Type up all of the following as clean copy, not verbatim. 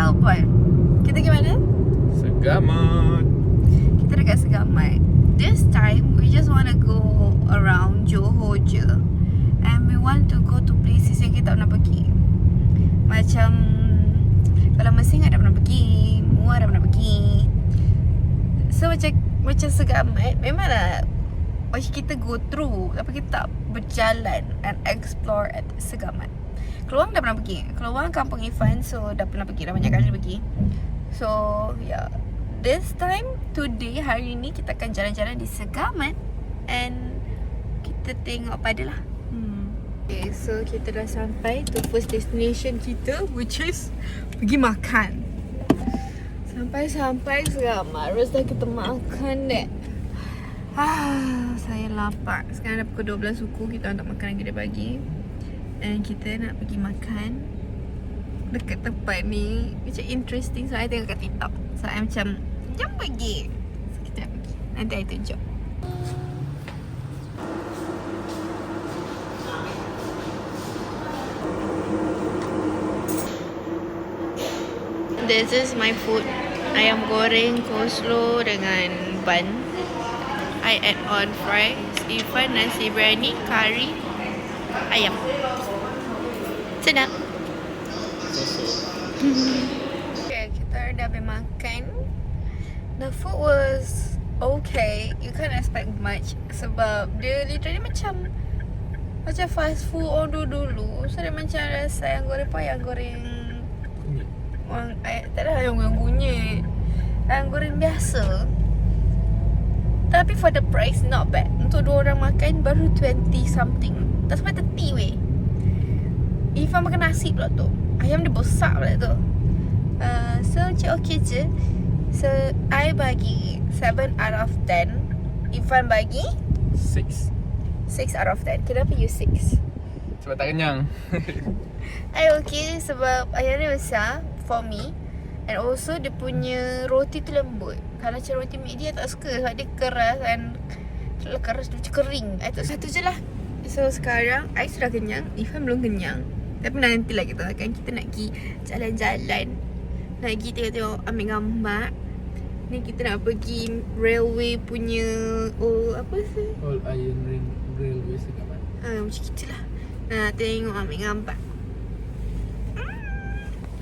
Melbourne. Kita pergi mana? Segamat. Kita dekat Segamat. This time we just want to go around Johor je. And we want to go to places yang kita tak pernah pergi. Macam kalau Mesing ada pernah pergi, Muar ada pernah pergi. So macam Segamat memanglah macam kita go through, tapi kita tak berjalan and explore at Segamat. Keluang dah pernah pergi. Keluang Kampung Ifan, so dah pernah pergi, dah banyak kali pergi. So yeah, this time today, hari ni kita akan jalan-jalan di Segamat and kita tengok apa dia lah. Okay, so kita dah sampai to first destination kita, which is pergi makan. Sampai Segamat, terus dah kita makan dek. Saya lapar. Sekarang dah pukul 12 suku, kita nak makan lagi dari pagi. And kita nak pergi makan dekat tempat ni. Macam interesting, so I tengok kat TikTok. So I macam, jom pergi. So kita nak pergi. Nanti I tunjuk. This is my food. Ayam goreng, coleslaw dengan bun. I add on fries, Ifan nasi biryani, kari, ayam. Sedap. Okay, kita dah habis makan. The food was okay. You can't expect much sebab dia literally macam fast food orang dulu. So dia macam rasa ayam goreng apa, ayam goreng tak ada ayam goreng kunyit, ayam goreng biasa. Tapi for the price not bad. Untuk 2 orang makan baru 20 something. Tak sampai 30 weh. Ifan makan nasi pula tu. Ayam dia besar pula tu. So macam okay je. So I bagi 7 out of 10. Ifan bagi 6 out of 10. Kenapa you 6? sebab tak kenyang. I okay sebab ayam dia besar for me. And also dia punya roti tu lembut. Kalau macam roti McD I tak suka sebab dia keras dan keras macam kering. I tak satu je lah. So sekarang I sudah kenyang, Ifan belum kenyang. Tapi nantilah kita akan kita nak pergi jalan-jalan. Nak pergi tengok-tengok, ambil gambar. Ni kita nak pergi railway punya apa sih? All Iron Ring Railway Segamat. Macam gitulah. Nak tengok, ambil gambar.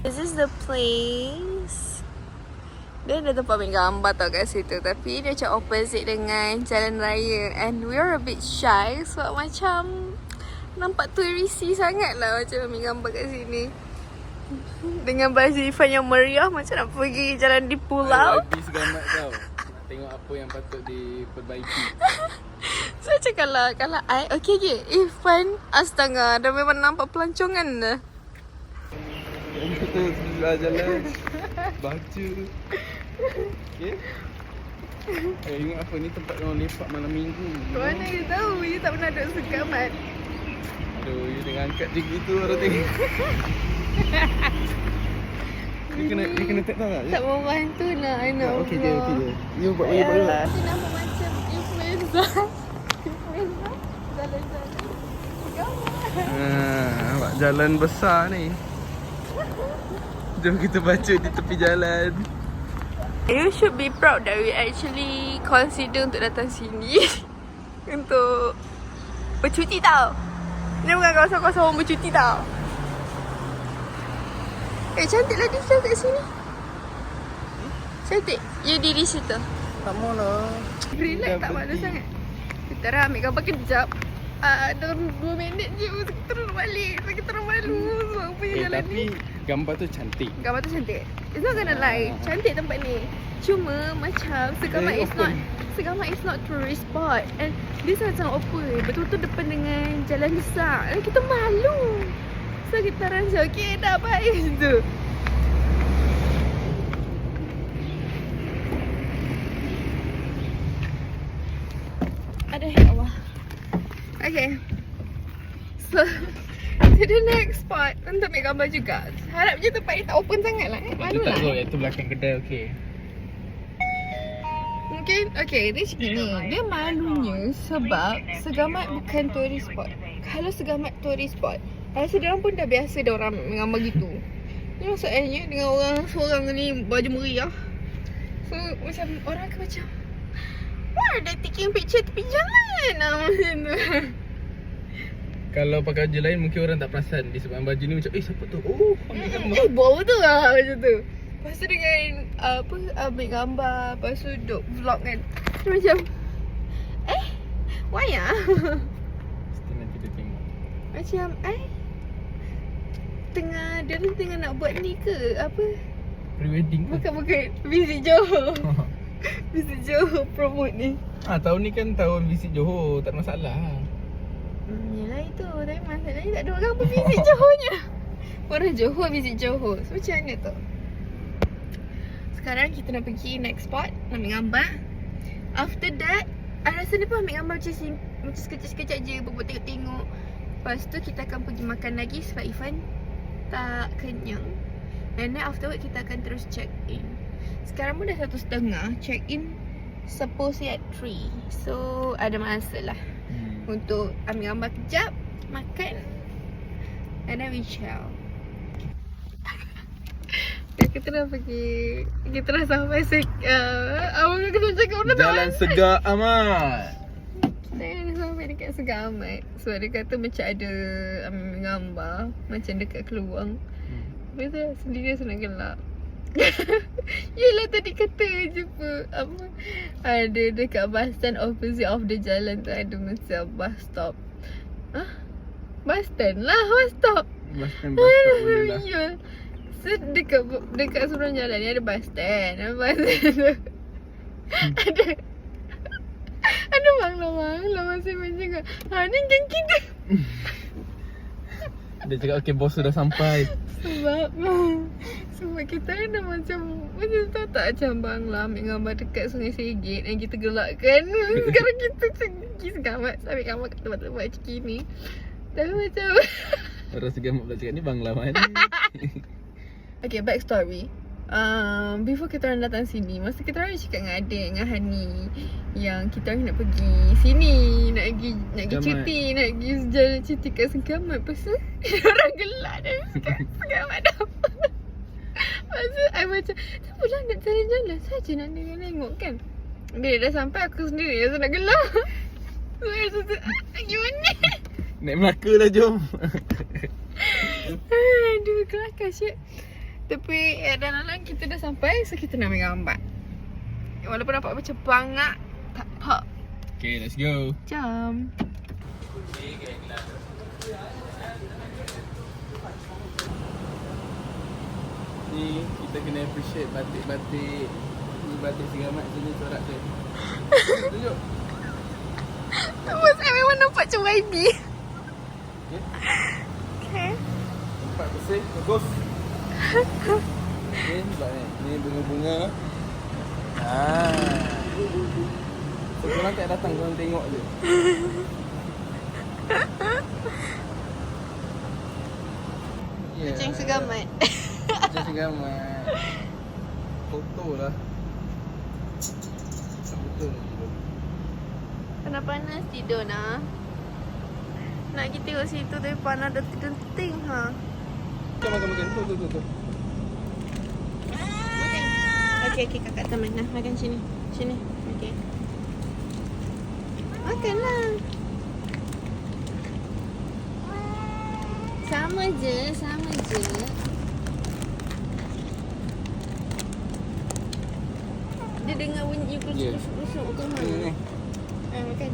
This is the place. Dia ada tempat ambil gambar tau kat situ. Tapi dia macam opposite dengan jalan raya. And we are a bit shy. Sebab macam nampak touristy sangat lah macam ambil gambar kat sini. Dengan baju Ifan yang meriah, macam nak pergi jalan di pulau. Lagi Segamat tau. Nak tengok apa yang patut diperbaiki. So macam kalau I okay Ifan astaga, dah memang nampak pelancongan dah. Kita jalan baju. Okay. Ingat apa ni tempat orang lepak malam minggu. Mana you tahu? You tak pernah duduk Segamat. Aduh, you tengah angkat je gitu orang tengok. Dia kena tag tau tak? Tak mau bantu nak I nak. Okey je. You buat balik dulu. Dia nampak macam influencer. Jalan-jalan. Nampak jalan besar ni. Jom kita baca di tepi jalan. You should be proud that we actually consider untuk datang sini. Untuk bercuti tau. Ni bukan kawasan-kawasan orang bercuti tau. Cantiklah dia kat sini. Cantik. You diri situ. Tak maulah. Relax tak malu sangat. Kita dah ambil gambar kejap. Dalam 2 minit je kita terus balik. So kita orang malu. So apa yang jalan tapi ni. gambar tu cantik. Gambar tu cantik. It's not gonna lie. Cantik tempat ni. Cuma macam Segamat is not tourist spot. And this macam open. Betul-betul depan dengan jalan besar. Dan kita malu. So kita rancang. Okay dah baik tu. Ada ya Allah. Okay. So to the next spot untuk ambil gambar juga. Harap je tempat ni tak open sangat lah. Malu Itu tak lah. kot, itu belakang kedai okey. Mungkin okay, dia macam ni. Dia malunya sebab Segamat bukan tourist spot. Kalau Segamat tourist spot, rasa diorang pun dah biasa dah orang menggambar gitu. Ni masalahnya dengan orang seorang ni baju meriah. So macam orang akan macam, why are they taking picture tepi jalan? Macam tu. Kalau pakai baju lain mungkin orang tak perasan. Disebabkan baju ni macam, siapa tu? Oh, ambil gambar. Bawa betul lah macam tu. Lepas tu dengan ambil gambar, lepas tu duk vlog kan. Dia macam, why ah? Mesti nanti dia tengok. Macam, dia ni tengah nak buat ni ke? Apa? Pre-wedding ke? Bukan visit Johor. Visit Johor promote ni. Tahun ni kan tahun visit Johor. Tak ada masalah. Yelah itu. Tapi masalahnya tak ada orang pun visit Johornya. Orang Johor visit Johor. So macam mana tu? Sekarang kita nak pergi next spot. Nak ambil gambar. After that, rasa ni pun ambil gambar macam sekejap-sekejap je. Buat tengok-tengok. Lepas tu kita akan pergi makan lagi sebab Ifan tak kenyang. And then afterward kita akan terus check in. Sekarang pun dah 1:30. Check in supposedly at 3. So ada masa lah untuk ambil gambar kejap, makan, and then we chill. Kita dah pergi. Kita dah sampai awak kena cakap benda Jalan Segak Amat. Kita dah sampai dekat Segak Amat. So dia kata macam ada ambil gambar macam dekat Keluang. Betul sendiri rasa nak gelap. Yelah tadi kata jumpa apa, ada dekat bus stand opposite of the jalan tu ada macam bus stop. Bus stand lah, bus stop. Bus stand boleh lah. Ya. So dekat seberang jalan ni ada bus stand. Bus stand tu ada bangla masih macam ni geng kita. Dia cakap okay bos sudah sampai. Sebab kita dah macam tahu tak macam bangla ambil gambar dekat Sungai Segit yang kita gelakkan. Sekarang kita pergi segamat ambil gambar kat tempat-tempat macam ni. Tapi macam Orang segamat pula cakap ni bangla mana. okay, back story. Before kita orang datang sini, masa kita orang cakap dengan adik dengan Hani yang kita orang nak pergi sini, nak pergi cuti, nak pergi jalan cuti kat Segamat. Lepas tu orang gelak dan cakap Segamat dah apa. Lepas tu I macam tak apalah nak jalan-jalan saja nak tengok kan. Dia dah sampai, aku sendiri rasa nak gelak. So I rasa gimana. Naik Melaka lah jom. Aduh kelakar syuk. Tapi dalam kita dah sampai. So kita nak ambil gambar. Walaupun nampak macam bangak, tak apa. Okay, let's go. Jom. Ni kita kena appreciate batik-batik. Ni batik Segamat sini corak dia. Tunjuk. Mas memang nampak macam YB. Okay. Nampak bersih, bagus. Ni sebab ni bunga-bunga. So korang tak datang, korang tengok je. Kucing Segamat. Kucing Segamat. Foto lah. Betul. Kena panas tidur nak. Nak pergi tengok situ tapi panas dah terdenting ha. Makan. Tu. Okey kakak teman nak makan sini. Okey. Makanlah. Sama je. Dia dengar bunyi busuk ke mana? Makan.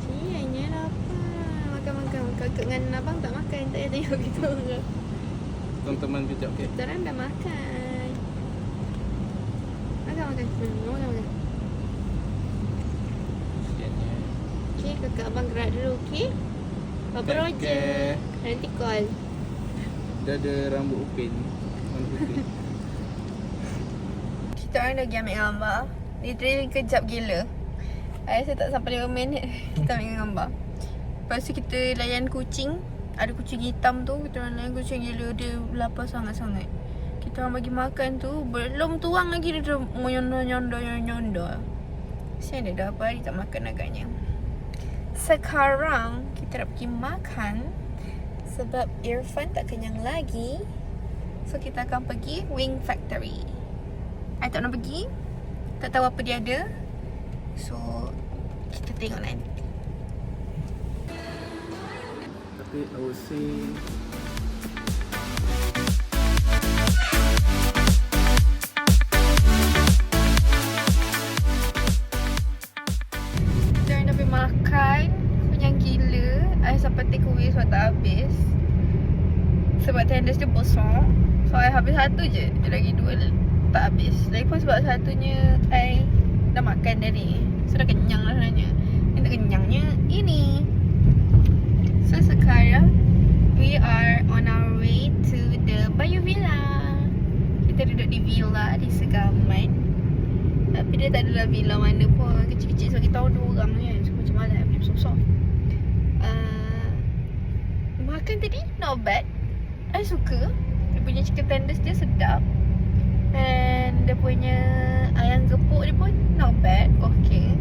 Cianya lapar. Makan. Kakak dengan abang tak makan. Tak payah tengok kita orang. Teman-teman kejap ke? Kita orang dah makan. Makan. Makan. Sekiannya. Okay, kakak abang gerak dulu, okay? Papa Roger. Nanti call. Dia ada rambut upin. Warna putih. Kita orang dah pergi ambil gambar. Literally kejap gila. Saya tak sampai 5 minit kita ambil gambar. Lepas tu kita layan kucing. Ada kucing hitam tu. Kita orang layan kucing gila. Dia lapar sangat-sangat. Kita orang bagi makan tu. Belum tuang lagi dia dah nyonda. Siapa dia dah apa hari tak makan agaknya. Sekarang kita nak pergi makan Sebab Irfan tak kenyang lagi, so kita akan pergi Wing Factory. I tak nak pergi, tak tahu apa dia ada, so kita tengok nanti. Tapi I would say Kita dah pergi makan, kenyang gila. I sampai take away sebab tak habis. Sebab tenders dia besar, so I habis satu je, lagi dua tak habis. Lagipun sebab satunya I dah makan tadi, so dah kenyang lah sebenarnya. Yang tak kenyangnya ini. So sekarang we are on our way to the Bayou Villa. Kita duduk di villa di Segaman, tapi dia tak adalah villa mana pun, kecil-kecil sebab kita orang 2 orang kan. So macam mana nak beli besar-besar. Makan tadi not bad, I suka. Dia punya chicken tenders dia sedap, and dia punya ayam gepuk dia pun not bad, okay.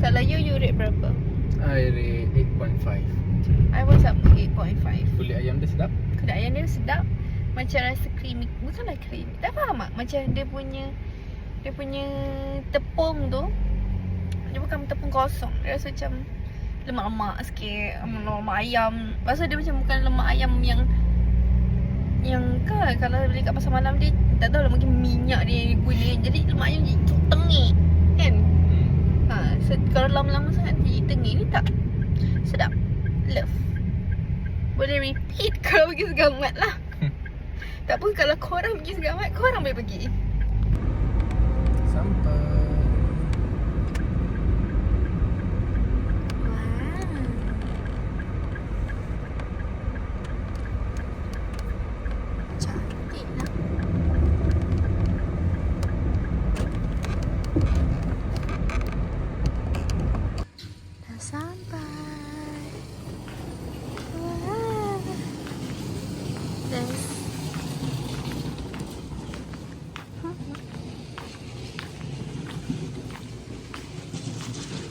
Kalau you rate berapa? I rate 8.5. I was up 8.5. Kulit ayam dia sedap. Kulit ayam dia sedap, macam rasa creamy. Bukanlah creamy, tak faham tak? Macam dia punya tepung tu, dia bukan tepung kosong. Dia rasa macam lemak-lemak sikit, lemak ayam. Pasal dia macam bukan lemak ayam yang kan kalau beli kat pasar malam dia tak tahu lah, mungkin minyak dia guna. Jadi lemak ayam jadi tengik kan. So kalau lama-lama sangat jadi tengik ni tak sedap. Love. Boleh repeat kalau pergi Segamat lah. Tak pun kalau korang pergi Segamat, korang boleh pergi. Sampai. Cantik lah. Dah sampai. Wah. There's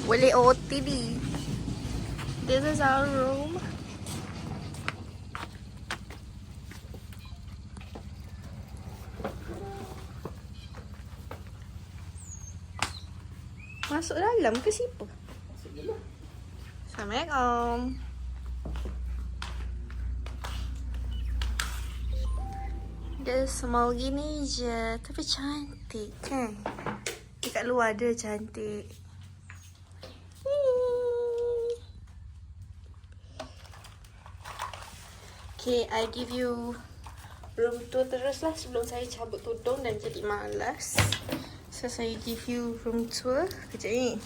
boleh OTD. This is our room. Masuk dalam ke siapa? Masuk je lah. Assalamualaikum. Dia small gini je, tapi cantik kan? Dekat luar dia cantik. Okay, I give you room tour terus lah sebelum saya cabut tudung dan jadi malas. So, saya give you room tour kejap ni.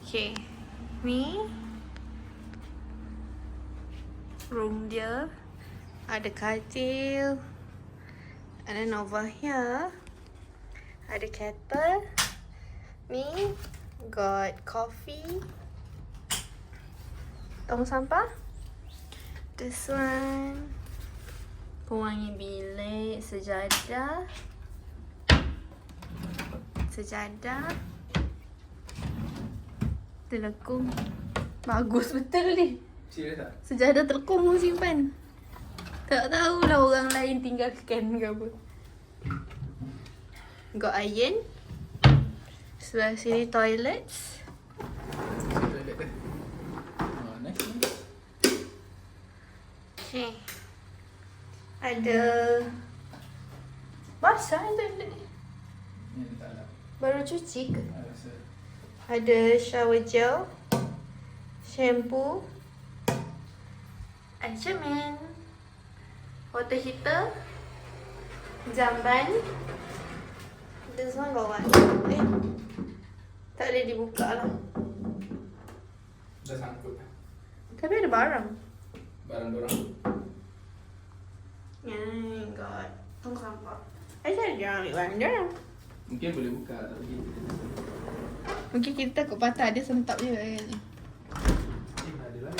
Okay, ni room dia. Ada katil, ada Nova here, ada kettle. Ni got coffee, tong sampah. This one, pewangi bilik, sejadah, telekung. Bagus betul ni. Serius tak? Sejadah telekung simpan. Tak tahulah orang lain tinggal scan ke apa. Got iron. Sebelah sini toilets. Toilet dia. Oh, nice. Okay. Ada basah toilet ni. Ni tak ada. Baru cuci ke? I rasa. Ada shower gel, shampoo, air cermin, water heater, jamban. This one got what? Tak boleh dibuka lah. Dah sangkut. Tapi ada barang. Barang dorang. Got tong sampah. Saya jangan ambil barang dorang. Mungkin boleh buka tak pergi. Mungkin kita takut patah, dia sentap je kan. Ada lah.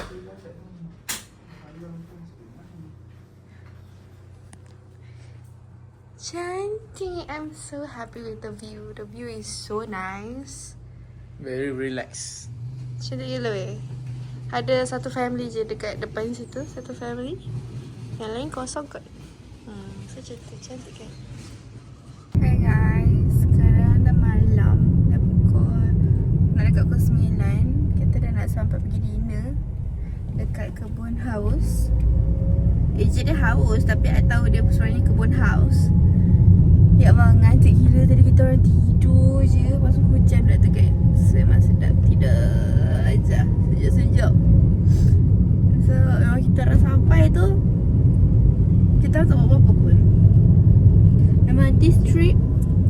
Cantik. I'm so happy with the view. The view is so nice. Very relaxed. Cantik gila weh. Ada satu family je dekat depan situ. Satu family. Yang lain kosong kot. So cantik kan. Hey guys, sekarang dah malam. Dah pukul, nak dekat pukul 9. Kita dah nak sampai pergi dinner dekat kebun haus. Ejen dia haus tapi I tahu dia sebenarnya kebun haus. Ya bang, ngantuk gila tadi kita orang tidur je. Lepas tu hujan pula tu kan. Memang sedap tidur aja. Sejuk-sejuk. So memang kita dah sampai tu, kita tak buat apa-apa pun. Memang this trip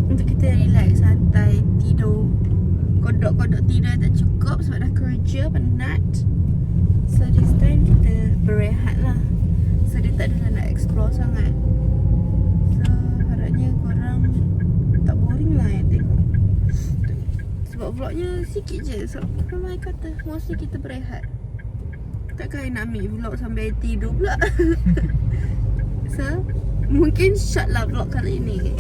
untuk kita relax, santai, tidur. Kodok-kodok tidur tak cukup sebab dah kerja, penat. So this time kita berehat lah. So dia tak ada nak explore sangat. So harapnya korang tak boring lah yang tengok. Sebab vlognya sikit je. So memang I kata mostly kita berehat. Takkan I nak ambil vlog sambil I tidur pula. So mungkin short lah vlog kali ni.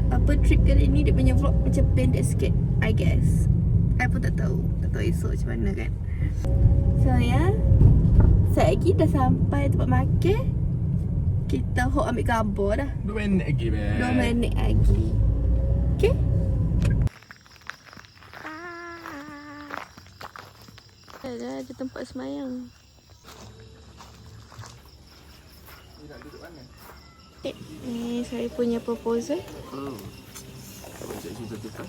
Apa trip kali ni dia punya vlog macam pendek sikit, I guess. I pun tak tahu. Tak tahu esok macam mana kan. So ya, sekejap lagi dah sampai tempat makan. Kita hok ambil gambar dah. 2 minit lagi, beb. 2 minit lagi. Okay? Ada tempat semayang. Ni nak duduk mana? Ni saya punya proposal. Oh. Apa cek cerita tu kan?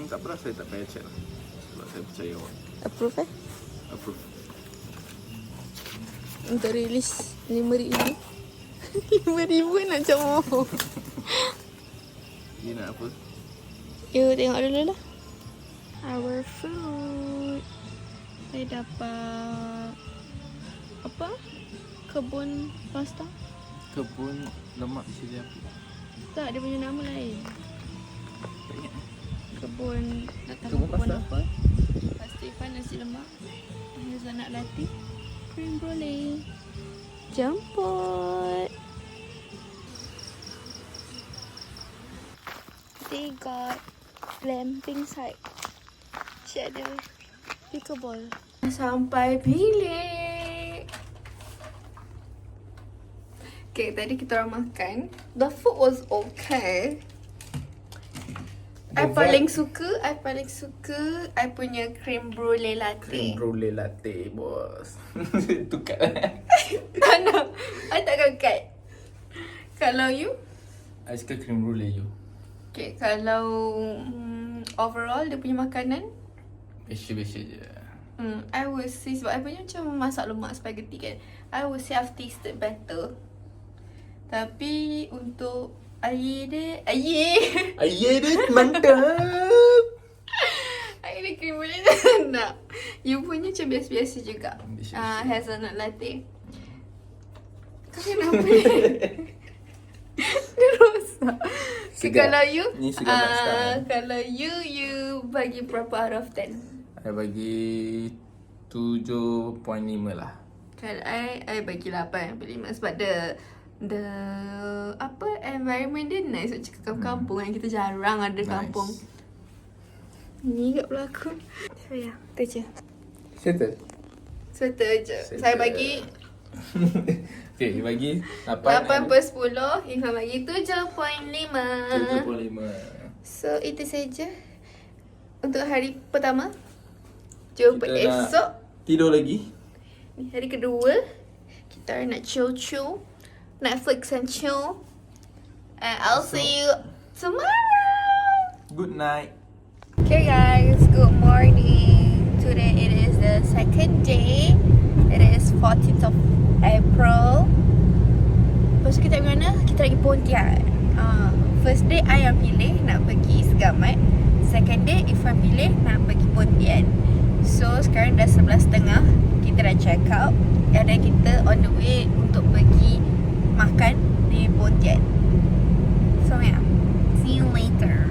Tak pernah saya tak payah check lah. Sebab saya percaya awak. Approve Approve. Untuk rilis 5,000. 5,000 nak macam mana? Ni nak apa? Yuk tengok dulu lah. Our food. Saya dapat apa? Kebun pasta. Kebun lemak sili api. Tak, dia punya nama lain. Tak ingat. Kebun, tak tahu Kebun kebun pasta? apa. Pasta Irfan nasi lemak. Hazelnut latte. Cream brulee. Jemput. They got glamping site. Cik ada pickleball. Sampai bilik. Okay, tadi kita orang makan. The food was okay. I paling suka I punya cream brulee latte. Cream brulee latte, bos. Tukar. Tak nak. I takkan cut. Kalau you? I suka cream brulee you. Okay, kalau overall dia punya makanan, Biasa-biasa je. I would say sebab I punya macam masak lemak spaghetti kan. I would say I've tasted better. Tapi untuk air dia mantap. air dia cream brulee tak nak. You punya macam biasa-biasa juga. Biasa-biasa. Hazelnut latte. Kau kenapa ni? Dia rosak. Okay, Sedap. kalau you, Ni segar style. kalau you bagi berapa out of 10? I bagi 7.5 lah. Kalau I bagi 8.5 sebab the apa environment dia nice. Macam kampung kan, kita jarang ada kampung. Ni kat belakang. So ya, tu je. Settle. Settle je. Settle. Saya bagi Okay, you bagi 8 per 10. Ifan bagi 7.5. 7.5. So itu saja untuk hari pertama. Jumpa Kita nak esok. tidur lagi. Ni hari kedua. Kita nak chill. Netflix and chill. And I'll see you tomorrow. Good night. Okay guys, good morning. Today it is the second day. It is 14th of April. Lepas tu kita pergi mana? Kita pergi Pontian. First day I yang pilih nak pergi Segamat. Second day Ifan pilih nak pergi Pontian. So sekarang dah 11.30. Kita dah check out. Dan kita on the way untuk pergi makan di Pontian. So yeah, see you later.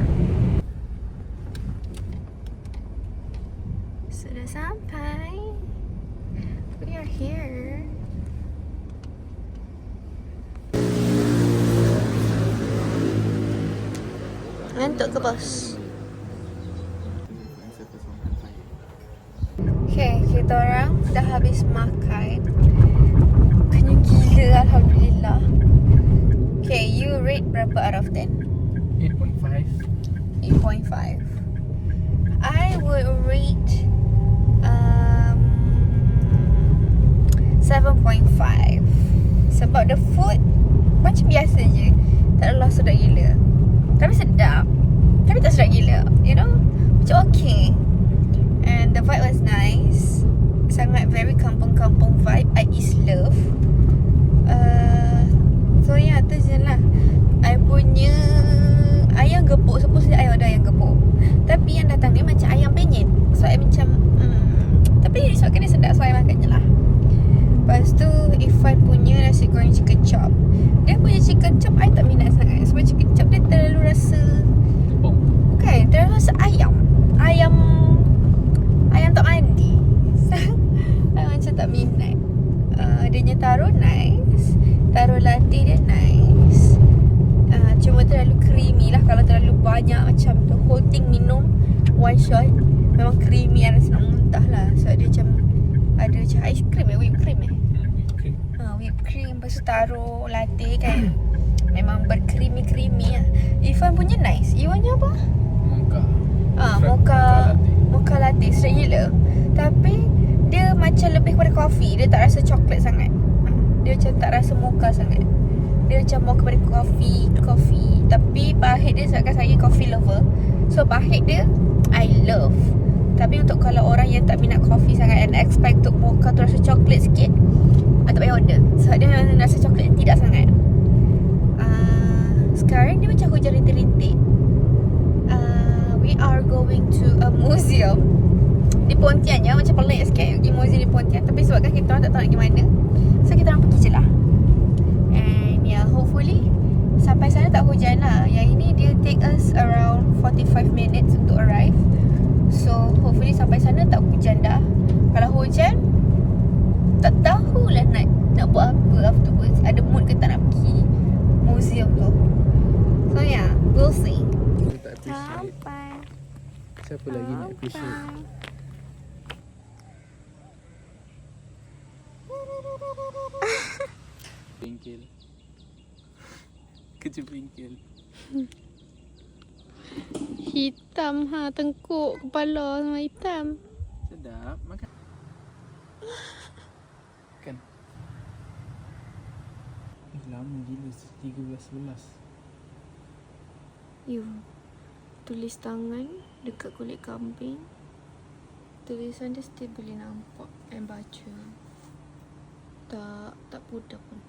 Sudah sampai. We are here. Ngantuk ke bos? kita orang dah habis makan. Kenyang gila, Alhamdulillah. Okay, you rate berapa out of 10? 8.5. 8.5. I would rate 7.5. Sebab the food macam biasa je. Tak adalah sedap gila. Tapi sedap. Tapi tak sedap gila. You know? Macam okay. And the vibe was nice. Sangat very kampung-kampung vibe. I is love. So yeah, tu je lah. I punya ayam gepuk. Supposedly I order ayam gepuk. Tapi yang datang ni macam ayam penyet. So I macam tapi sebabkan dia sedap, so I makan je lah. Lepas tu Irfan punya nasi goreng chicken chop. Dia punya chicken chop I tak minat sangat. Sebab chicken chop dia terlalu rasa bukan, terlalu rasa ayam tak mandi. So I macam tak minat. Dia punya taruh nice, taruh latte dia nice. Cuma terlalu creamy lah. Kalau terlalu banyak macam the whole thing minum one shot, memang creamy, rasa nak muntah lah. Sebab dia macam ada macam ice cream whipped cream whipped cream. Lepas tu taruh latte kan, memang bercreamy-creamy lah. Irfan punya nice. You punya apa? Mocha latte. Sedap gila. Tapi dia macam lebih kepada coffee. Dia tak rasa coklat sangat. Dia macam tak rasa mocha sangat. Dia macam more kepada coffee. Tapi pahit dia sebabkan saya coffee lover. So pahit dia I love. Tapi untuk kalau orang yang tak minat coffee sangat and expect untuk mocha tu rasa coklat sikit, I tak payah order. Sebab dia memang rasa coklat tidak sangat. Sekarang dia macam hujan rintik-rintik. We are going to a museum di Pontian ya. Macam pelik sikit pergi museum di Pontian. Tapi sebabkan kita orang tak tahu nak pergi mana, so kita orang pergi je lah. And yeah, hopefully sampai sana tak hujan lah. Yang ini dia take us around 45 minutes untuk arrive. So hopefully sampai sana tak hujan dah. Kalau hujan, tak tahulah nak buat apa afterwards. Ada mood ke tak nak pergi museum tu. So yeah, we'll see. Tak appreciate. Sampai. Siapa lagi nak appreciate? Bengkel. Kerja bengkel. Hitam tengkuk kepala sama hitam. Sedap makan. Kan. Lama gila 13-11. You tulis tangan dekat kulit kambing. Tulisan dia still boleh nampak and baca. Tak pudar pun.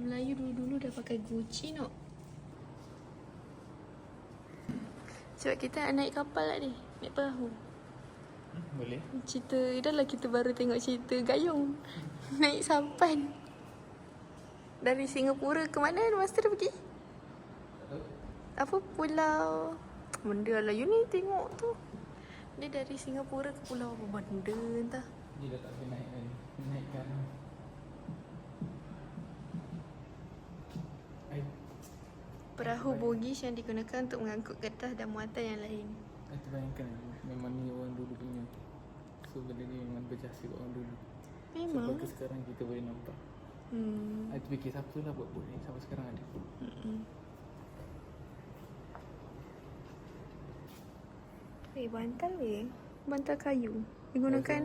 Melayu dulu-dulu dah pakai Gucci no. Sebab kita nak naik kapal lah ni, naik perahu. Boleh. Cerita, dah lah kita baru tengok cerita Gayung. Naik sampan. Dari Singapura ke mana Master pergi? Apa pulau benda lah you ni tengok tu. Dia dari Singapura ke pulau apa benda entah. Dia dah tak boleh naik kan. Naikkan. Perahu bogis yang digunakan untuk mengangkut kertas dan muatan yang lain. Aku bayangkan memang ni orang dulu punya. So benda ni memang berjasa kat orang dulu. Memang. Sampai ke sekarang kita boleh nampak. Aku fikir siapa lah buat ni sampai sekarang ada. Bantal bantal kayu digunakan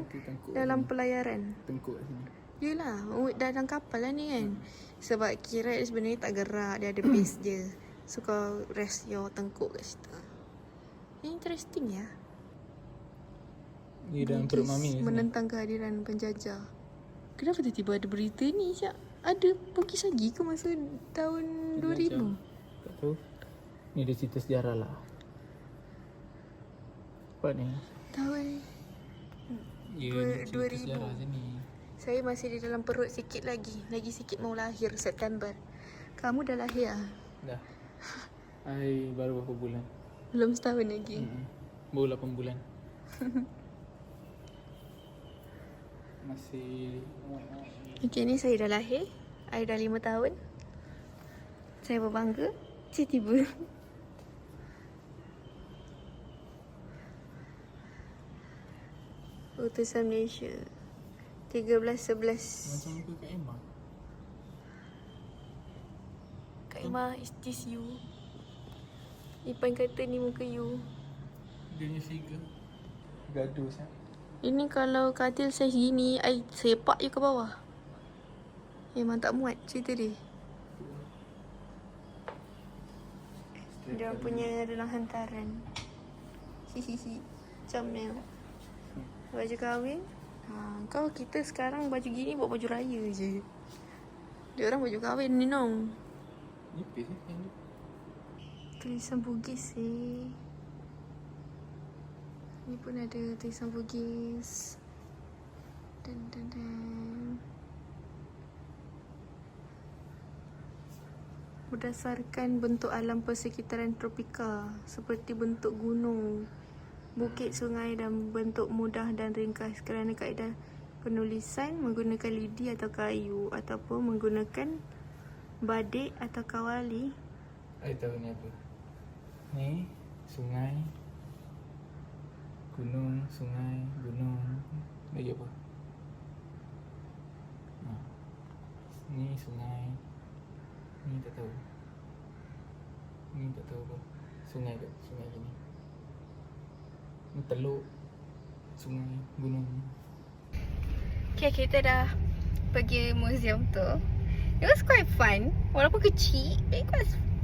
dalam pelayaran. Tengkuk kat sini. Yelah, dalam kapal lah ni kan. Sebab kira sebenarnya tak gerak, dia ada base je. So kau rest your tengkuk kat situ. Interesting ya. Ni dalam perut mami. Menentang kehadiran penjajah. Kenapa tiba-tiba ada berita ni Syak? Ada Bugis lagi ke masa tahun 2000? Tak tahu. Ni dia cerita sejarah lah. Apa ni? Tahun Ya, 2000. sejarah sini. Saya masih di dalam perut sikit lagi. Lagi sikit mau lahir September. Kamu dah lahir ah? Dah. I baru berapa bulan? Belum setahun lagi. Baru 8 bulan. Masih. Okay, ni saya dah lahir. I dah 5 tahun. Saya berbangga. Tiba-tiba utusan Malaysia 13-11. Macam muka Kak Emma. Kak Emma, is this you? Ipan kata ni muka you. Dia punya figure gaduh sangat. Ini kalau katil saiz gini, I sepak je ke bawah. Memang tak muat cerita dia. Dia punya dalam hantaran. Hihihi. Comel. Baju kahwin. Kau kita sekarang baju gini buat baju raya je. Dia orang baju kahwin ni nong. Nipis yang tu. Tulisan Bugis Ni pun ada tulisan Bugis. Dan. Berdasarkan bentuk alam persekitaran tropika seperti bentuk gunung, bukit, sungai dan bentuk mudah dan ringkas, kerana kaedah penulisan menggunakan lidi atau kayu ataupun menggunakan badik atau kawali. I tahu ni apa. Ni sungai, gunung, sungai, gunung. Lagi apa? Ni sungai. Ni tak tahu. Ni tak tahu apa. Sungai ke? Sungai gini. Ni teluk. Sungai, gunung. Okay, kita dah pergi museum tu. It was quite fun. Walaupun kecil,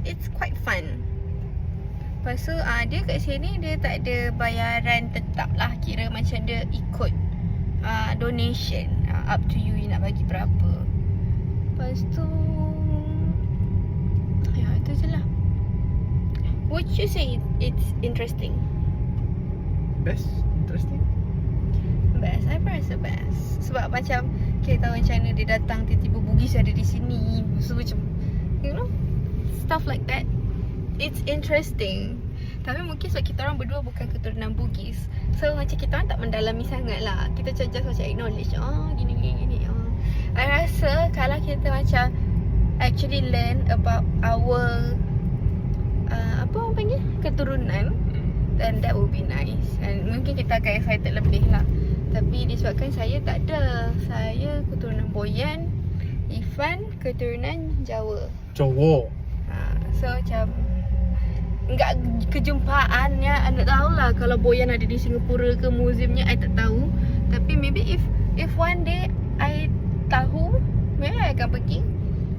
it's quite fun. Lepas tu dia kat sini dia tak ada bayaran tetap lah. Kira macam dia ikut donation. Up to you nak bagi berapa. Lepas tu ya, itu je lah. Would you say it's interesting? Best? Interesting? Best, I rasa best. Sebab macam kita tahu macam mana dia datang tiba-tiba Bugis ada di sini. So macam, you know, stuff like that. It's interesting. Tapi mungkin sebab kita orang berdua bukan keturunan Bugis, so macam kita orang tak mendalami sangat lah. Kita just macam acknowledge, gini. I rasa kalau kita macam actually learn about our apa orang panggil, keturunan, then that would be nice. And mungkin kita akan excited lebih lah. Tapi disebabkan saya tak ada. Saya keturunan Boyan, Ifan keturunan Jawa. So macam enggak kejumpaannya, anda tahulah kalau Boyan ada di Singapura ke museumnya, I tak tahu. Tapi maybe if one day I tahu, maybe I akan pergi.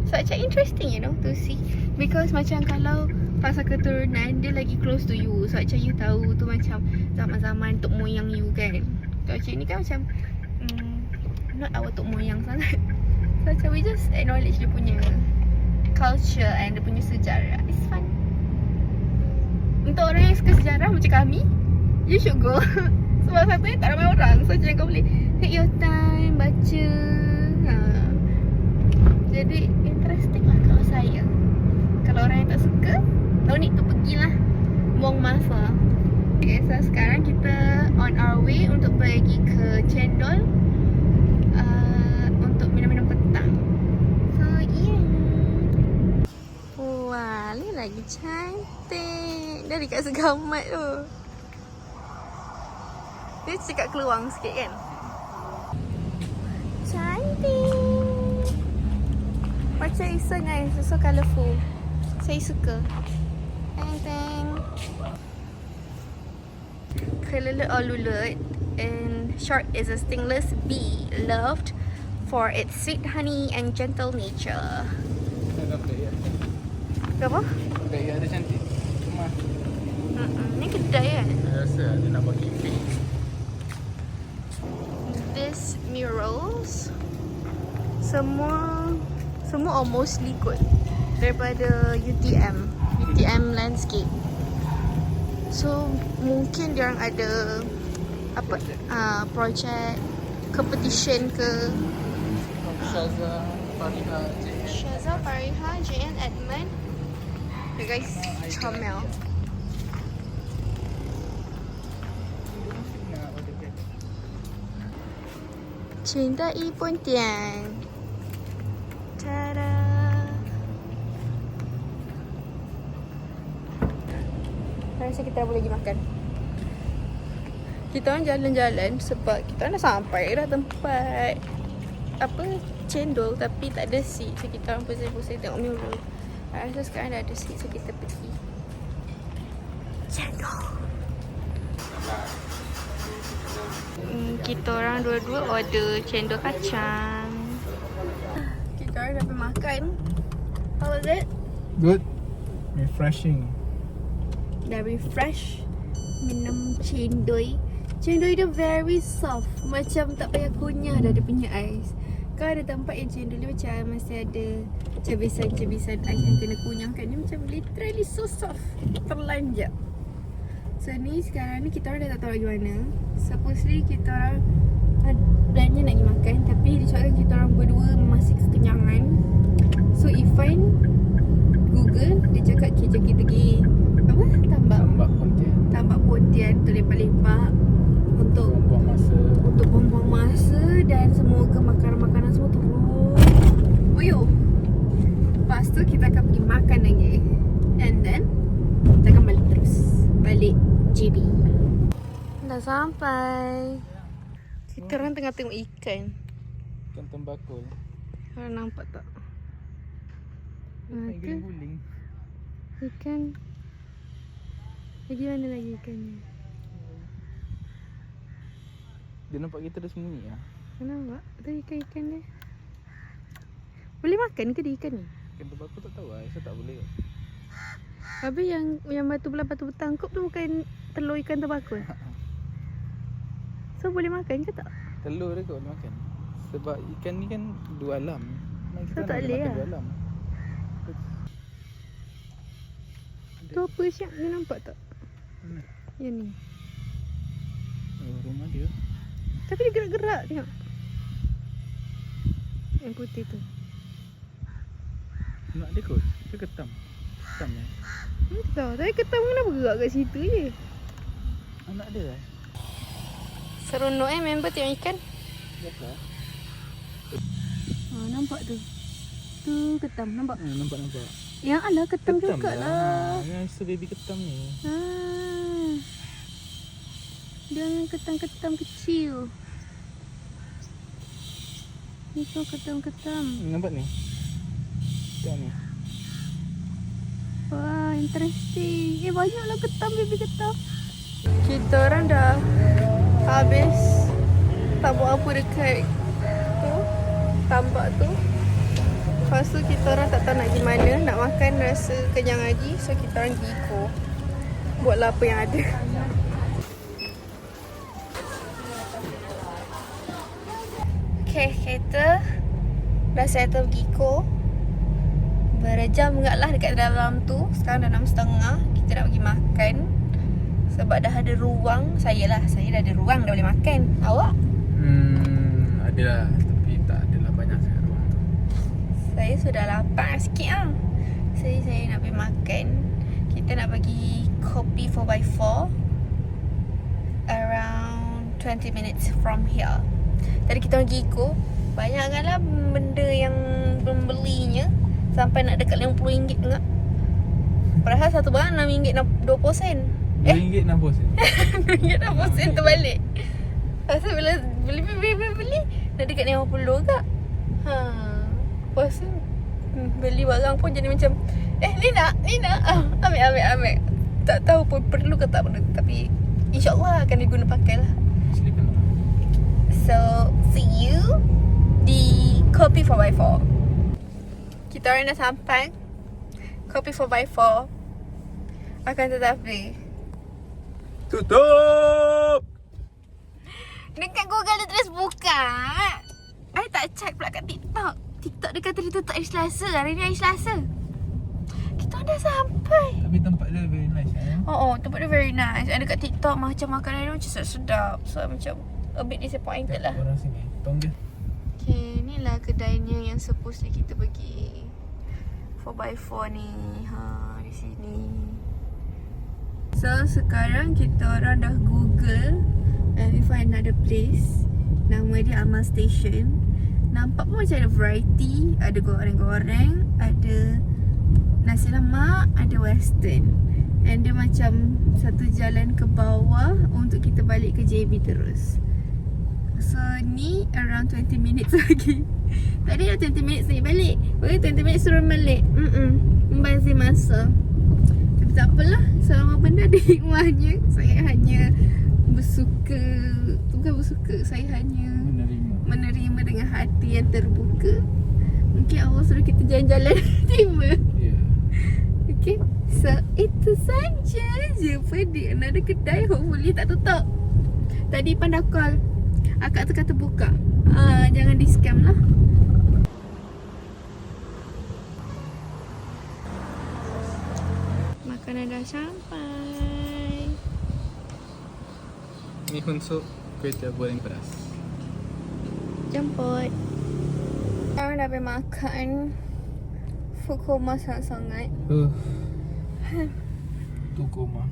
So macam interesting, you know, to see. Because macam kalau pasal keturunan, dia lagi close to you. So macam you tahu tu macam zaman-zaman tok moyang you kan. So macam ni kan macam not our tok moyang sangat. So macam we just acknowledge dia punya culture and dia punya sejarah. It's fun. Untuk orang yang suka sejarah macam kami, you should go. Sebab satunya tak ramai orang. So macam kau boleh take your time, baca. Jadi interesting lah kalau saya. Kalau orang yang tak suka, no need to pergilah, buang masa. Okay, so sekarang kita on our way untuk pergi ke Cendol untuk minum-minum petang. So yeah. Wah, ni lagi cantik. Dari kat Segamat tu. Dia cakap keluang sikit kan. Cantik. Macam it's so nice, it's so colourful. Saya suka. Teng. Kelelek or lulut in short is a stingless bee loved for its sweet honey and gentle nature. Apa? Gaya ada cantik. Rumah. Ni kedai kan? Saya rasa dia nak bagi pink. This murals semua or mostly kot daripada UTM landscape. So mungkin diorang ada apa project competition ke. Syaza Fariha JN Edmund. You guys comel. Cintai Pontian. Tada. Rasa kita dah boleh pergi makan. Kita orang jalan-jalan sebab kita orang dah sampai dah tempat apa, cendol tapi tak ada seat. So kita orang pusing-pusing tengok menu. Rasa sekarang dah ada seat, so kita pergi cendol. Kita orang dua-dua order cendol kacang. Kita orang dah pergi makan. How was it? Good. Refreshing. Dah refresh. Minum cendol. Cendol dia very soft. Macam tak payah kunyah dah dia punya ais. Kau ada tempat yang cendol dia macam masih ada cebisan-cebisan ais yang kena kunyahkan. Dia macam literally so soft. Terlanjak. So ni sekarang ni kita orang dah tak tahu lagi mana. Supposedly kita orang plannya nak pergi makan, tapi disebabkan kita orang berdua masih kekenyangan. So Ifan Google, dia cakap kita pergi apa? Tambak konten. Tambak pontian untuk lepak-lepak, untuk buang-buang masa dan semoga makanan-makanan semua turun. Uyuh. Lepas tu kita akan pergi makan lagi. And then kita akan balik terus. Balik JB. Dah sampai. Kita orang tengah tengok ikan. Ikan tembakau. Korang nampak tak? Main Ikan. guling-guling. Ikan. Lagi mana lagi ikannya? Dia nampak kita dah sembunyi lah. Nampak? Tu ikan-ikan dia. Boleh makan ke dia ikan ni? Ikan tembakau tak tahu lah. Saya tak boleh. Habis yang batu belah batu bertangkup tu bukan telur ikan tembakau? So boleh makan ke tak? Telur dia kot boleh makan. Sebab ikan ni kan dua alam. So tak boleh makan lah. dua alam. Tu apa Syak? Ni nampak tak? Mana? Yang ni. Oh, rumah dia. Tapi dia gerak-gerak tengok. Yang putih tu. Nak dia kot. Dia ketam. Ketam lah. Tak, tapi ketam kenapa gerak kat situ je? Anak dia lah. Seronok member tengok ikan. Biasa. Nampak tu. Tu ketam, nampak? Nampak. Yang alah ketam juga lah. Yang baby ketam ni. Dia ni ketam-ketam kecil. Ni tu ketam-ketam. Nampak ni? Tengok ni. Wah, interesting. Banyaklah ketam, baby ketam. Kita orang dah habis tak buat apa dekat tu, tambak tu. Lepas tu kita orang tak tahu nak pergi mana. Nak makan rasa kenyang lagi. So kita orang pergi Eco. Buatlah apa yang ada. Okay, kita dah settle pergi Eco. Berjam enggak lah dekat dalam tu. Sekarang dah 6.30. Kita nak pergi makan. Sebab dah ada ruang. Saya dah ada ruang, dah boleh makan. Awak? Adalah. Tapi tak adalah banyak sangat ruang tu. Saya sudah lapar sikit lah. Saya nak pergi makan. Kita nak pergi Kopi 4x4 around 20 minutes from here. Tadi kita pergi Eco. Banyak kan lah benda yang membelinya. Sampai nak dekat RM50 tengok. Padahal satu barang RM6.20. RM2.60 sen. RM2.60 terbalik. Pasal bila beli dah dekat RM50 kak. Lepas tu beli barang pun jadi macam ni nak ambil. Tak tahu pun perlu ke tak perlu. Tapi insyaAllah akan diguna pakai lah. So see you di Kopi 4x4. Kita orang dah sampai Kopi 4x4. Akan tetapi Tutup! dekat Google dia terus buka. I tak check pula kat TikTok. TikTok dia kata dia tutup hari Selasa. Hari ni hari Selasa. Kita dah sampai. Tapi tempat dia very nice Tempat dia very nice. Ada kat TikTok macam makanan dia macam sedap. So macam a bit disappointed lah. Orang sini. Tong dia. Okay, inilah kedainya yang supposedly kita pergi 4x4 ni. Di sini. So sekarang kita orang dah Google and we find another place. Nama dia Amal Station. Nampak pun macam ada variety. Ada goreng-goreng, ada nasi lemak, ada western. And dia macam satu jalan ke bawah untuk kita balik ke JB terus. So ni around 20 minutes lagi. Tadi dah 20 minutes naik balik. Boleh 20 minutes turun balik. Membazir masa. Tapi tak apalah, selama benda ada hikmahnya. Saya hanya bersuka, bukan bersuka, saya hanya menerima dengan hati yang terbuka. Mungkin Allah suruh kita jalan-jalan tiba. Okay, so itu saja jumpa di another kedai. Hopefully tak tutup. Tadi Panda call, akak tu kata buka. Jangan di scam lah. Makanan dah sampai. Mihun sup, kuih tiaw goreng pedas. Jemput. Sekarang dah pergi makan. Food coma sangat-sangat. Tu koma.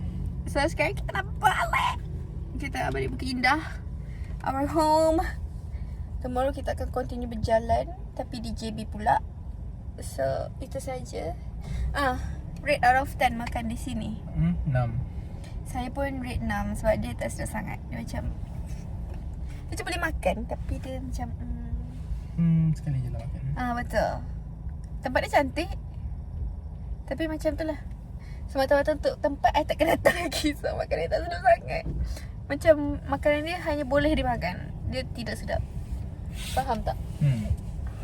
So sekarang kita nak balik. Kita nak balik Bukit Indah, our home. Tomorrow kita akan continue berjalan, tapi di JB pula. So itu saja. Rate out of 10 makan di sini. 6. Saya pun rate 6 sebab dia tak sedap sangat. Dia macam boleh makan, tapi dia macam Sekali je lah makan. betul. Tempat dia cantik, tapi macam tu lah. Semata-mata untuk tempat I takkan datang lagi. So makanan dia tak sedap sangat. Macam makanan dia hanya boleh dimakan, dia tidak sedap. Faham tak?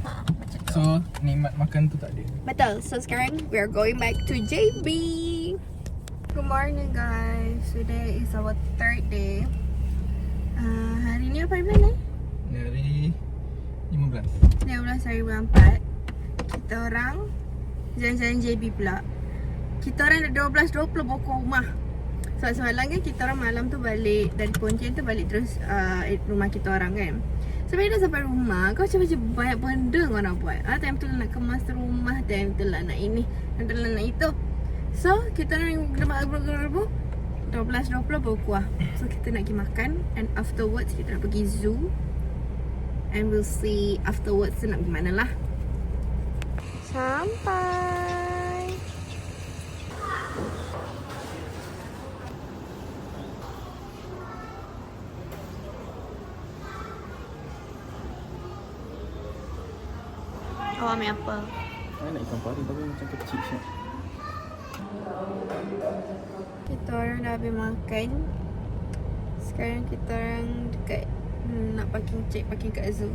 Macam tu. So nikmat makan tu tak ada. Betul. So sekarang we are going back to JB. Good morning guys. Today is our third day. Hari ni apa bulan Dari 15. 15 hari bulan 4. Kita orang jalan-jalan JB pula. Kita orang dah 12.20 bawa ke rumah. Sebab semalam kan kita orang malam tu balik dari Pontian tu balik terus rumah kita orang kan. So bila dah sampai rumah, kau macam banyak benda kau nak buat. Time tu nak kemas rumah, time tu lah nak ini, time tu lah nak itu. So kita orang gerbuk 12.20 baru kuah. So kita nak pergi makan, and afterwards kita nak pergi zoo. And we'll see afterwards tu nak pergi mana lah. Sampai. Awak ambil apa? Saya nak ikan pari tapi macam kecil siap. Kita orang dah habis makan. Sekarang kita orang dekat nak check parking kat zoo.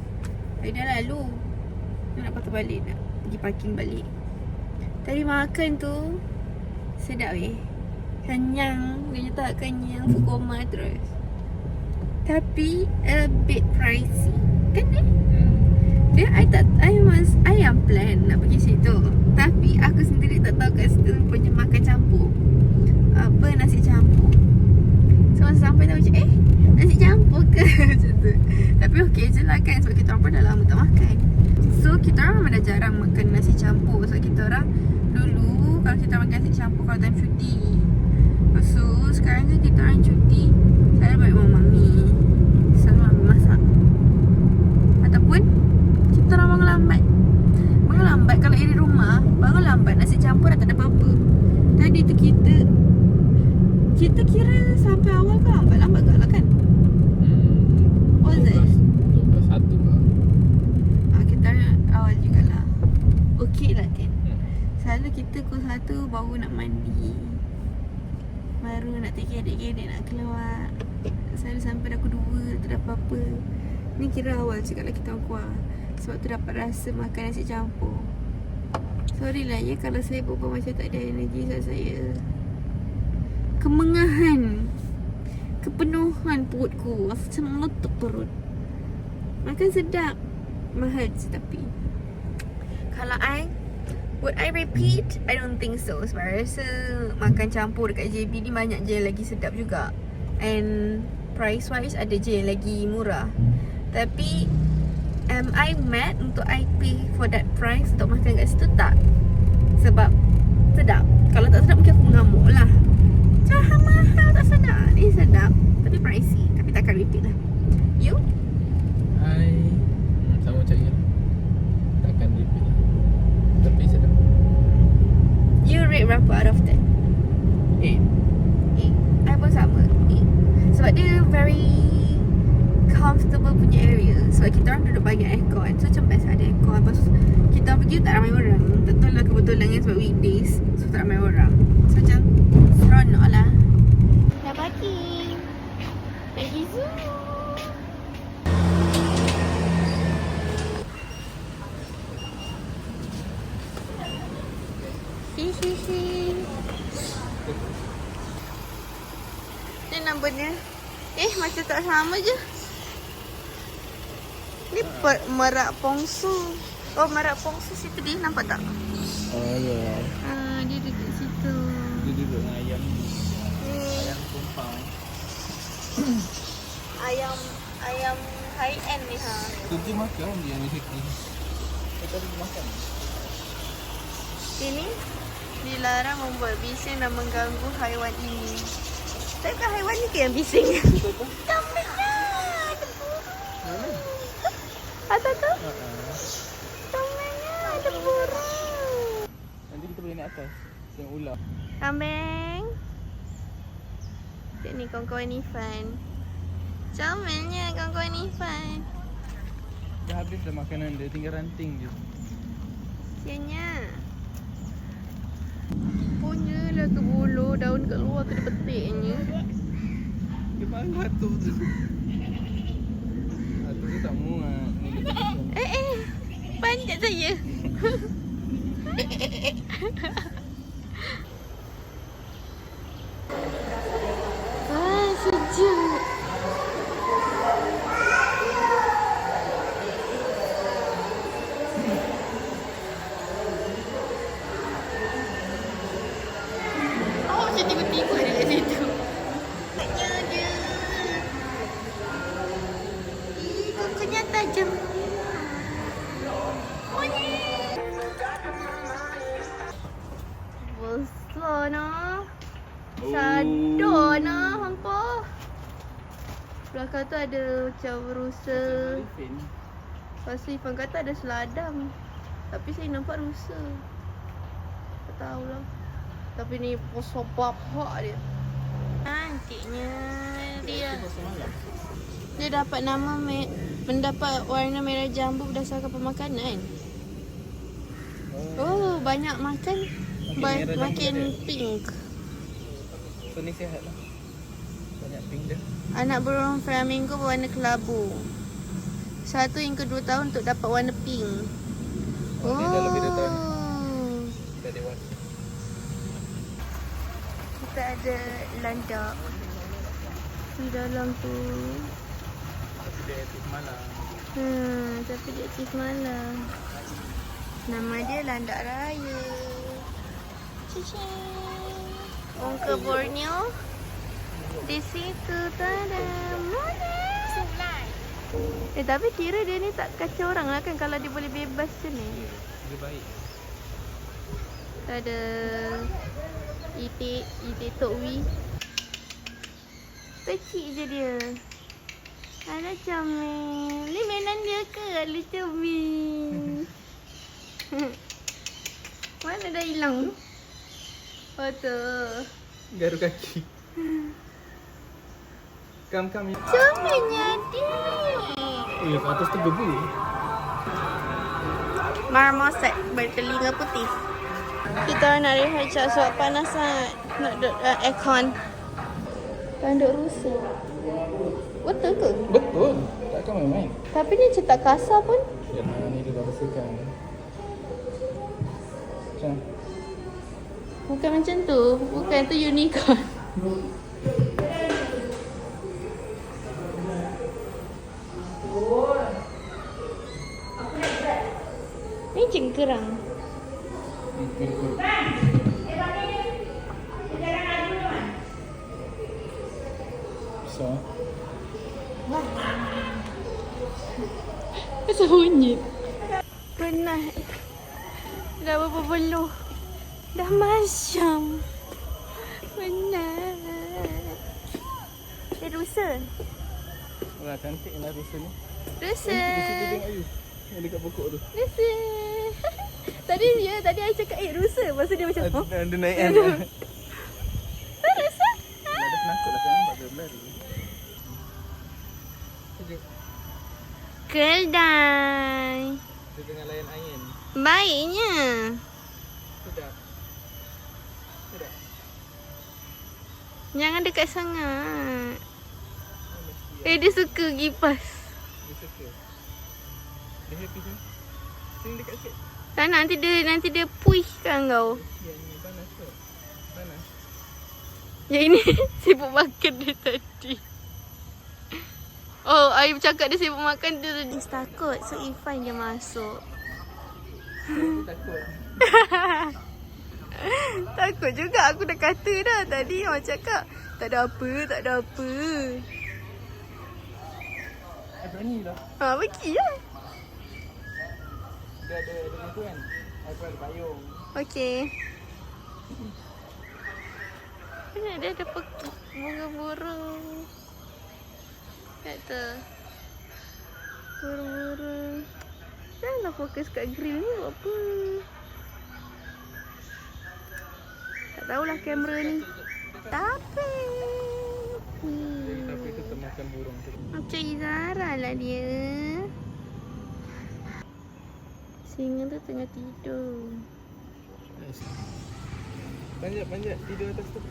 Tadi dah lalu. Nak patah balik, nak pergi parking balik. Tadi makan tu sedap kenyang. Dia tak kenyang koma terus. Tapi a bit pricey. Kan dia I yang plan nak pergi situ. Tapi aku sendiri tak tahu kat situ punya makan campur. Apa nasi campur. So masa sampai tu macam nasi campur ke macam tu. Tapi okey je lah kan, sebab kita orang pun dah lama tak makan. So kita orang memang dah jarang makan nasi campur. Sebab kita orang dulu kalau kita makan nasi campur kalau time cuti. So sekarang kan kita orang cuti, saya balik rumah mami. Selalu mami masak. Ataupun kita orang bangun lambat. Bangun lambat kalau di rumah, bangun lambat nasi campur dah tak ada apa-apa. Tadi tu kita kira sampai awal ke lambat ke lah kan? What was it? 12.1 lah. Kita awal jugalah. Okey lah kan. Selalu kita pukul 1 baru nak mandi, baru nak terkedek-kedek nak keluar. Selalu sampai dah pukul 2 tak ada apa-apa. Ni kira awal cakap lah kita orang keluar. Sebab tu dapat rasa makan nasi campur. Sorry lah ya kalau saya berbual macam tak ada energi. Sebab saya kemengahan, kepenuhan perutku, macam menutup perut. Makan sedap, mahal je tapi kalau would I repeat? I don't think so. Sebab I rasa makan campur dekat JB ni banyak je lagi sedap juga. And price wise ada je lagi murah. Tapi am I mad untuk I pay for that price untuk makan kat situ? Tak. Sebab sedap. Kalau tak sedap mungkin aku mengamuk lah. Macam mahal tak sedap. Ni sedap tapi pricey. Tapi takkan repeat lah. You? Sama macam you. Takkan repeat lah. Tapi sedap. You rate berapa out of 10? 8. very comfortable punya area. Sebab kita orang duduk banyak aircon. So macam best ada aircon. Lepas tu kita orang pergi tak ramai orang. Tak tahu lah kebetulan kan sebab weekdays. So tak ramai orang. So macam seronok lah. Dah pagi. Pergi zoo. Hihihi. Ni namanya. Macam tak sama je. Ni merak pongsu. Oh, merak pongsu situ dia. Nampak tak? Oh ya. Dia duduk situ. Dia duduk dengan ayam ni. Ayam tumpang. Ayam high end ni ha. Kerja makan dia ni sikit. Kita pergi makan. Ini dilarang membuat bising dan mengganggu haiwan ini. Tapi haiwan ni ke yang bising? Kambing lah. Ada burung. Ada tu? Kambingnya ada burung. Nanti kita boleh naik atas. Tengok ular. Kambing. Tengok ni kawan-kawan Ifan. Comelnya kawan-kawan Ifan. Dah habis dah makanan dia. Tinggal ranting je. Sianya. Punyalah ke bulu. Daun kat luar kena petiknya. Dia malu hatu tu. Hatu tu tak muat. Panjat saya. Sejuk. Oh, macam tiba-tiba dia kat situ. Taknya dia. Kukunya tajam. Besar nah. Sadar nah hampa. Belakang tu ada macam rusa. Lepas tu Ifan kata ada seladam. Tapi saya nampak rusa. Tak tahulah. Tapi ni besar bapak dia. Cantiknya dia. Dia dapat nama mendapat warna merah jambu berdasarkan pemakanan. Oh, banyak makan makin pink. So ni sihat lah. Banyak pink dah. Anak burung flamingo berwarna kelabu. 1 hingga 2 tahun untuk dapat warna pink. Oh, ni dah lebih 2 tahun. Dah dewasa. Kita ada landak di dalam tu. Tapi dia aktif malam. Tapi dia aktif malam. Nama dia landak raya. Cicing. Orang ke Borneo. Di situ tada. Mana? Tapi kira dia ni tak kacau orang lah kan kalau dia boleh bebas macam ni. Dia baik. Ada itik Tok Wee. Kecil je dia. Ada comel. Ni mainan dia ke? Ada comel. Mana dah hilang tu? Oh tu. Garu kaki. Kam. Comelnya dia. Atas tu gebu. Marmoset bertelinga putih. Kita nak rehat sebab panas sangat. Nak duduk aircon. Tanduk rusa. Betul ke? Betul. Takkan main-main. Tapi ni macam tak kasar pun. Ya, ni dia dah bersihkan. Macam Bukan macam tu. Bukan tu unicorn. Ni cengkerang. So, Kenapa bunyi? Penat. Dah berapa beluh. Dah masam. Penat. Rusa. wah cantik lah rusa ni. Rusa. Di situ tengok you. Yang dekat pokok tu. Rusa. Tadi I cakap rusa. Lepas tu dia macam Dia naik kan. Rusa. Ada penakut lah kan nampak dia berlari. sejuk. Kedai. Dia tengah layan angin. Baiknya. Sedap. Sedap. Jangan dekat sangat. Dia suka kipas. Dia suka. Dia happy kan? Sini dekat sikit. Tak nak, nanti dia puishkan kau. Yang ni panas tu. Panas. Yang ini sibuk makan dia tadi. Oh, I bercakap dia sibuk makan dia tadi. Takut, so Ifan je masuk. Aku takut. Takut juga, aku dah kata dah tadi. Orang cakap tak ada apa, tak ada apa. Berani lah. Pergi lah. Dia ada tu kan. Aku ada payung. Okey. Dia ada burung-burung. Kata burung-burung. Janganlah fokus kat grill ni buat apa. Tak tahulah kamera ni. Tapi Tapi tu termakan burung tu. macam Izara lah dia. Singa tu tengah tidur. Panjat tidur atas tu.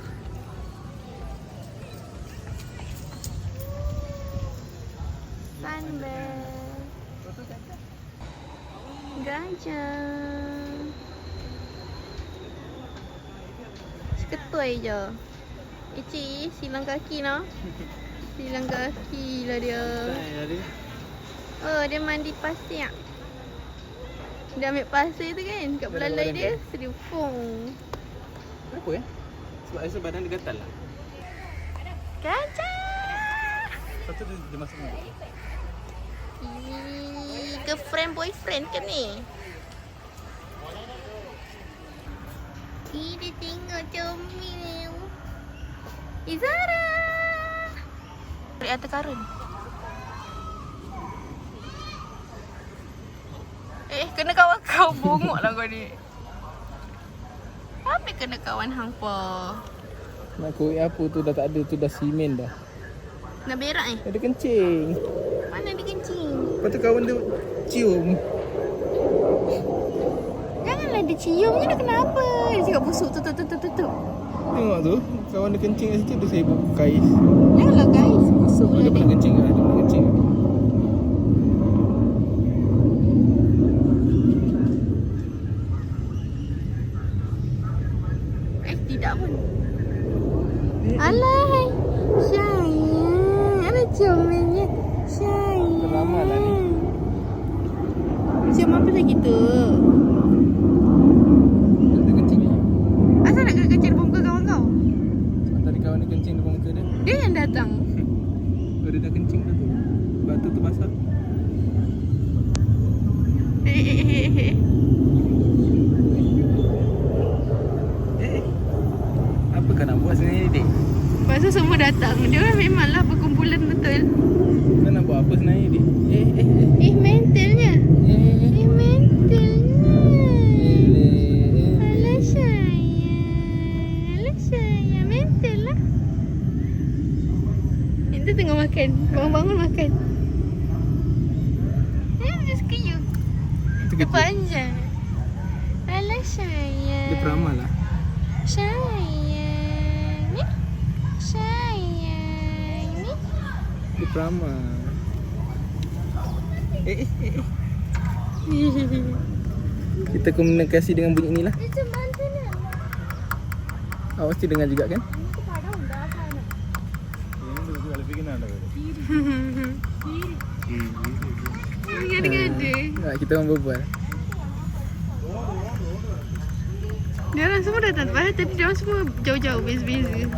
Sunbear. Gajah. Seketui je. Ici silang kaki noh. Silang kaki lah dia. Ada. Oh, dia mandi pasir. Dia ambil pasir tu kan kat belalai dia, sedia fong. Kenapa ya? Sebab rasa badan dia gatal lah. Gajah. Lepas tu dia masuk mulut. Girlfriend boyfriend ke ni? Dia tengok comel. Izara. Tarik atas karun. Kena kawan kau. Bongok lah kau ni. Apa kena kawan hangpa? Nak kuih apa tu dah tak ada, tu dah simen dah. Nak berak ni? Ada kencing. Mana dia kencing? Lepas tu kawan dia cium. Janganlah dia cium. Ni dah kenapa? Dia cakap busuk. Tutup. Tengok tu, kawan dia kencing kat situ, dia sibuk kais. Janganlah guys. Busuk lah Dia dia. pernah kencing lah, dia pernah kencing. Tidak pun. Alay. Sayang. Ada comelnya. Sayang. Drama lah ni. Cium apa lagi tu? Dia kencing ni. Asal nak kena kencing depan muka kawan kau? Sebab tadi kawan dia kencing depan muka dia. Dia yang datang. Oh, dia dah kencing dah tu. Batu tu basah. Apa kau nak buat sebenarnya, Dik? Lepas tu semua datang. Dia orang memanglah berkumpulan betul. Kau nak buat apa sebenarnya, Dik? Mentalnya. Mentalnya. Alah sayang. Mental lah. Itu tengah makan. Bangun-bangun makan. Dia suka you. Dia panjang. Alah sayang. Dia peramal lah. Sayang. Ni. Sayang. Ni. Dia peramal. Kita komunikasi dengan bunyi ni lah. Itu mantul lah. Awak mesti dengar juga kan? Gada-gada. Nak kita orang berbual. Dia orang semua datang. Padahal tadi dia orang semua jauh-jauh, beza-beza.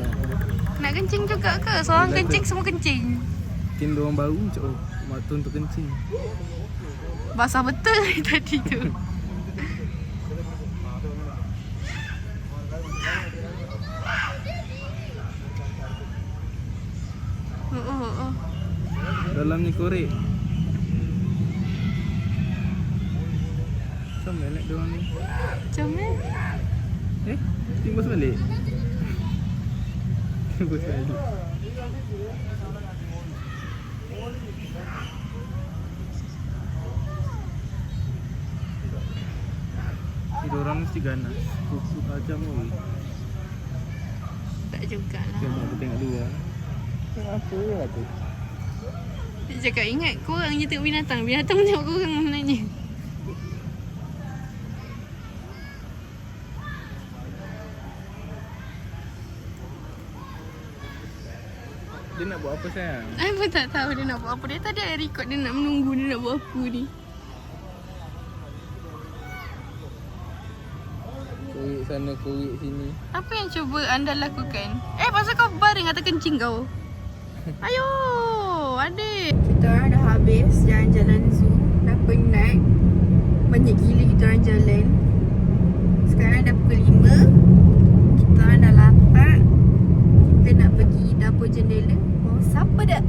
Nak kencing juga ke? Seorang kencing, semua kencing. Mungkin dia orang baru macam waktu untuk kencing. Basah betul tadi tu. Oh. Dalam ni korek. Comel nak dia orang ni. Comel. Timbus balik. Timbus balik. Tidur orang mesti ganas. Kuku tajam pun. Tak jugalah. Tengok aku tengok luar. Apa lah tu? Dia cakap ingat korang je tengok binatang. Binatang tengok korang sebenarnya. Dia nak buat apa sayang? I pun tak tahu dia nak buat apa. Dia tadi ada record dia nak menunggu dia nak buat apa ni. Korek sana, korek sini. Apa yang cuba anda lakukan? Pasal kau baring atau kencing kau? Ayo, adik. Kita orang dah habis jalan-jalan zoo. Dah penat. Banyak gila kita orang jalan. Sekarang dah pukul 5. Kita orang dah lapar. Kita nak pergi dapur jendela. Mau siapa dah?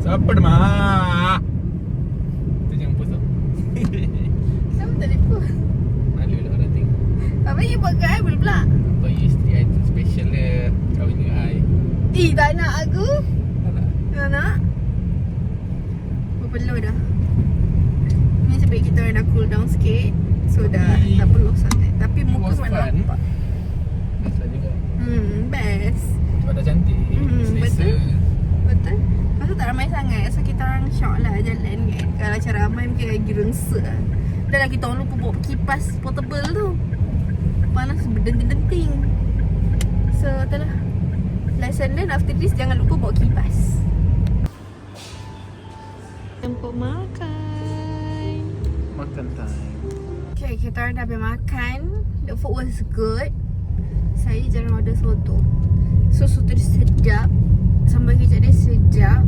Siapa dah mak? Tu jangan post tau. Siapa telefon? Malu lah orang tengok. Apa you buat kat I boleh pula? Apa isteri I tu special dia. Kahwin dengan I. Tak nak aku. Tak nak. Tak nak. Berpeluh dah. Ni sebab kita orang dah cool down sikit. So dah tak perlu sangat. Tapi muka was memang fun. nampak. Best lah juga. Best. Sebab dah cantik. Selesa. Betul. Betul. Pasal tak ramai sangat. So kita orang syok lah jalan kan. Kalau macam ramai mungkin lagi rengsa lah. Dah lah kita orang lupa bawa kipas portable tu. Panas berdenting-denting. So tu lah. Lesson learn after this, jangan lupa bawa kipas. Tempat makan. Makan time. Okay, kita orang dah habis makan. The food was good. Saya jarang order soto. So soto dia sedap. Sambal kicap dia sedap.